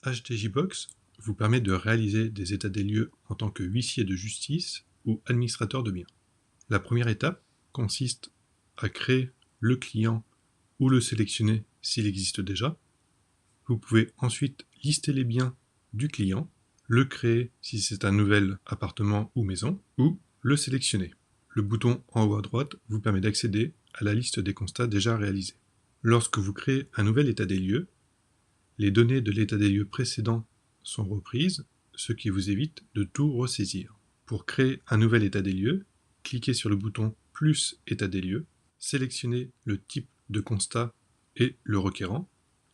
HDJBox vous permet de réaliser des états des lieux en tant que huissier de justice ou administrateur de biens. La première étape consiste à créer le client ou le sélectionner s'il existe déjà. Vous pouvez ensuite lister les biens du client, le créer si c'est un nouvel appartement ou maison, ou le sélectionner. Le bouton en haut à droite vous permet d'accéder à la liste des constats déjà réalisés. Lorsque vous créez un nouvel état des lieux, les données de l'état des lieux précédent sont reprises, ce qui vous évite de tout ressaisir. Pour créer un nouvel état des lieux, cliquez sur le bouton « Plus état des lieux », sélectionnez le type de constat et le requérant,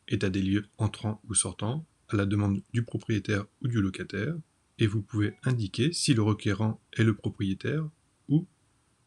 état des lieux entrant ou sortant, à la demande du propriétaire ou du locataire, et vous pouvez indiquer si le requérant est le propriétaire ou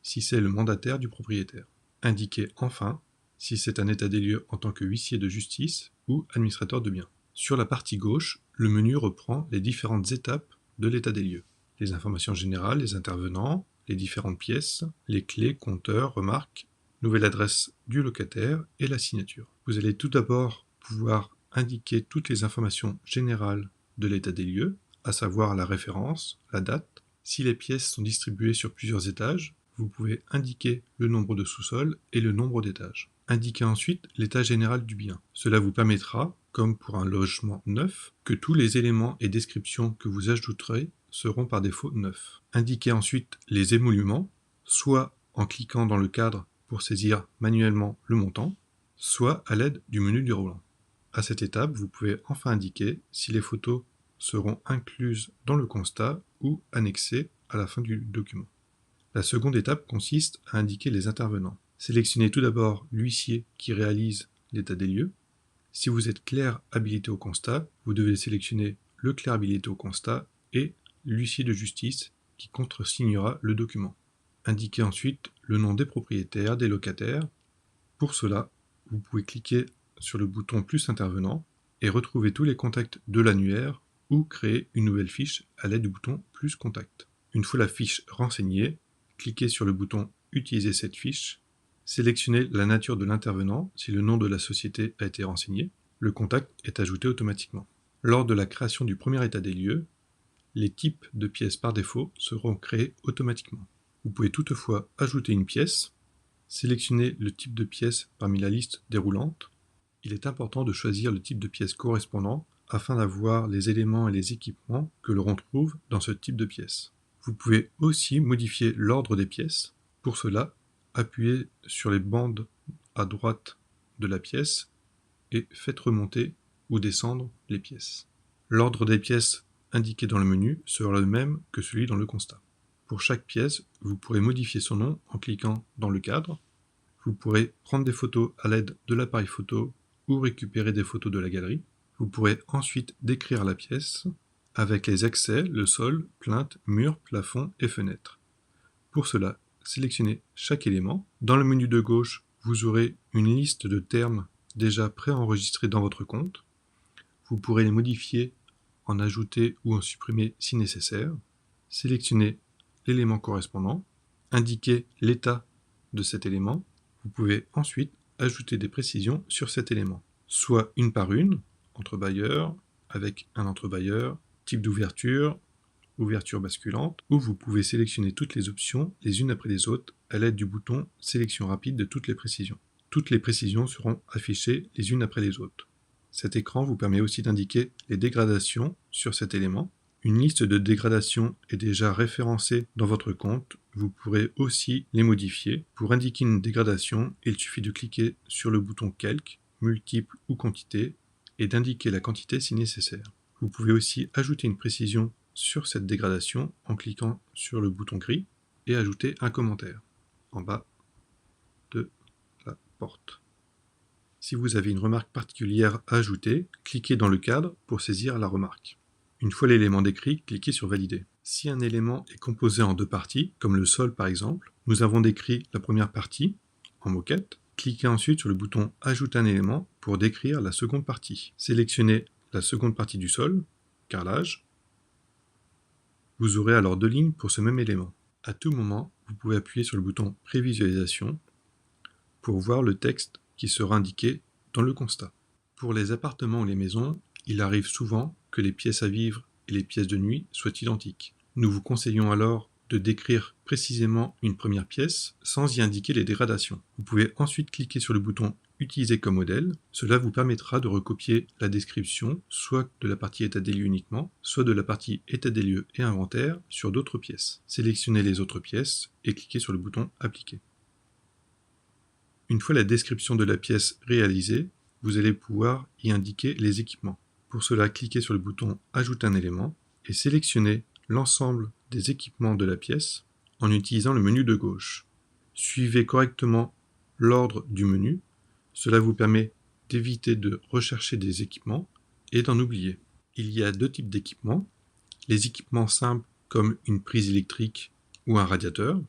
si c'est le mandataire du propriétaire. Indiquez enfin si c'est un état des lieux en tant que huissier de justice ou administrateur de biens. Sur la partie gauche, le menu reprend les différentes étapes de l'état des lieux. Les informations générales, les intervenants, les différentes pièces, les clés, compteurs, remarques, nouvelle adresse du locataire et la signature. Vous allez tout d'abord pouvoir indiquer toutes les informations générales de l'état des lieux, à savoir la référence, la date. Si les pièces sont distribuées sur plusieurs étages, vous pouvez indiquer le nombre de sous-sols et le nombre d'étages. Indiquez ensuite l'état général du bien. Cela vous permettra, comme pour un logement neuf, que tous les éléments et descriptions que vous ajouterez seront par défaut neufs. Indiquez ensuite les émoluments, soit en cliquant dans le cadre pour saisir manuellement le montant, soit à l'aide du menu déroulant. À cette étape, vous pouvez enfin indiquer si les photos seront incluses dans le constat ou annexées à la fin du document. La seconde étape consiste à indiquer les intervenants. Sélectionnez tout d'abord l'huissier qui réalise l'état des lieux. Si vous êtes clerc habilité au constat, vous devez sélectionner le clerc habilité au constat et l'huissier de justice qui contresignera le document. Indiquez ensuite le nom des propriétaires, des locataires. Pour cela, vous pouvez cliquer sur le bouton plus intervenant et retrouver tous les contacts de l'annuaire ou créer une nouvelle fiche à l'aide du bouton plus contact. Une fois la fiche renseignée, cliquez sur le bouton utiliser cette fiche, sélectionnez la nature de l'intervenant si le nom de la société a été renseigné, le contact est ajouté automatiquement. Lors de la création du premier état des lieux, les types de pièces par défaut seront créés automatiquement. Vous pouvez toutefois ajouter une pièce, sélectionner le type de pièce parmi la liste déroulante. Il est important de choisir le type de pièce correspondant afin d'avoir les éléments et les équipements que l'on retrouve dans ce type de pièce. Vous pouvez aussi modifier l'ordre des pièces. Pour cela, appuyez sur les bandes à droite de la pièce et faites remonter ou descendre les pièces. L'ordre des pièces indiqué dans le menu sera le même que celui dans le constat. Pour chaque pièce, vous pourrez modifier son nom en cliquant dans le cadre. Vous pourrez prendre des photos à l'aide de l'appareil photo ou récupérer des photos de la galerie. Vous pourrez ensuite décrire la pièce avec les accès, le sol, plinthe, mur, plafond et fenêtre. Pour cela, sélectionnez chaque élément. Dans le menu de gauche, vous aurez une liste de termes déjà préenregistrés dans votre compte. Vous pourrez les modifier, en ajouter ou en supprimer si nécessaire. Sélectionnez l'élément correspondant, indiquez l'état de cet élément. Vous pouvez ensuite ajouter des précisions sur cet élément, soit une par une, entre bailleurs, avec un entre-bailleur, type d'ouverture, ouverture basculante, ou vous pouvez sélectionner toutes les options les unes après les autres à l'aide du bouton sélection rapide de toutes les précisions. Toutes les précisions seront affichées les unes après les autres. Cet écran vous permet aussi d'indiquer les dégradations sur cet élément. Une liste de dégradations est déjà référencée dans votre compte. Vous pourrez aussi les modifier. Pour indiquer une dégradation, il suffit de cliquer sur le bouton Quelque, multiple ou quantité, et d'indiquer la quantité si nécessaire. Vous pouvez aussi ajouter une précision sur cette dégradation en cliquant sur le bouton gris et ajouter un commentaire en bas de la porte. Si vous avez une remarque particulière à ajouter, cliquez dans le cadre pour saisir la remarque. Une fois l'élément décrit, cliquez sur Valider. Si un élément est composé en deux parties, comme le sol par exemple, nous avons décrit la première partie en moquette. Cliquez ensuite sur le bouton Ajouter un élément pour décrire la seconde partie. Sélectionnez la seconde partie du sol, carrelage. Vous aurez alors deux lignes pour ce même élément. À tout moment, vous pouvez appuyer sur le bouton Prévisualisation pour voir le texte qui sera indiqué dans le constat. Pour les appartements ou les maisons, il arrive souvent que les pièces à vivre et les pièces de nuit soient identiques. Nous vous conseillons alors de décrire précisément une première pièce sans y indiquer les dégradations. Vous pouvez ensuite cliquer sur le bouton « Utiliser comme modèle ». Cela vous permettra de recopier la description soit de la partie état des lieux uniquement, soit de la partie état des lieux et inventaire sur d'autres pièces. Sélectionnez les autres pièces et cliquez sur le bouton « Appliquer ». Une fois la description de la pièce réalisée, vous allez pouvoir y indiquer les équipements. Pour cela, cliquez sur le bouton « Ajouter un élément » et sélectionnez l'ensemble des équipements de la pièce en utilisant le menu de gauche. Suivez correctement l'ordre du menu. Cela vous permet d'éviter de rechercher des équipements et d'en oublier. Il y a deux types d'équipements. Les équipements simples comme une prise électrique ou un radiateur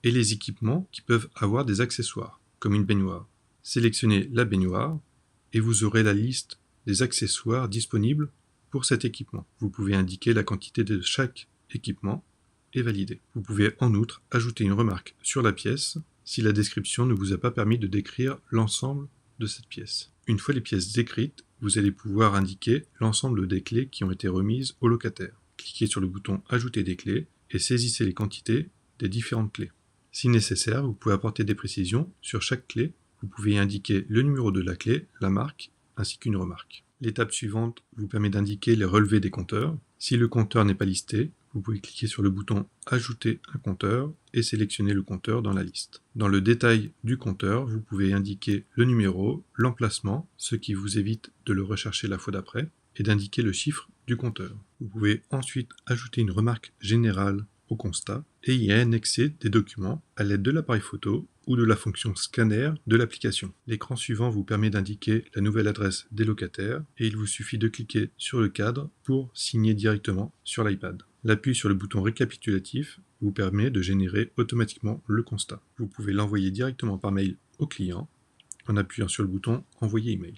et les équipements qui peuvent avoir des accessoires comme une baignoire. Sélectionnez la baignoire et vous aurez la liste des accessoires disponibles pour cet équipement. Vous pouvez indiquer la quantité de chaque équipement et valider. Vous pouvez en outre ajouter une remarque sur la pièce si la description ne vous a pas permis de décrire l'ensemble de cette pièce. Une fois les pièces décrites, vous allez pouvoir indiquer l'ensemble des clés qui ont été remises au locataire. Cliquez sur le bouton « Ajouter des clés » et saisissez les quantités des différentes clés. Si nécessaire, vous pouvez apporter des précisions sur chaque clé. Vous pouvez indiquer le numéro de la clé, la marque, ainsi qu'une remarque. L'étape suivante vous permet d'indiquer les relevés des compteurs. Si le compteur n'est pas listé, vous pouvez cliquer sur le bouton « Ajouter un compteur » et sélectionner le compteur dans la liste. Dans le détail du compteur, vous pouvez indiquer le numéro, l'emplacement, ce qui vous évite de le rechercher la fois d'après, et d'indiquer le chiffre du compteur. Vous pouvez ensuite ajouter une remarque générale au constat et y annexer des documents à l'aide de l'appareil photo ou de la fonction scanner de l'application. L'écran suivant vous permet d'indiquer la nouvelle adresse des locataires et il vous suffit de cliquer sur le cadre pour signer directement sur l'iPad. L'appui sur le bouton récapitulatif vous permet de générer automatiquement le constat. Vous pouvez l'envoyer directement par mail au client en appuyant sur le bouton Envoyer email.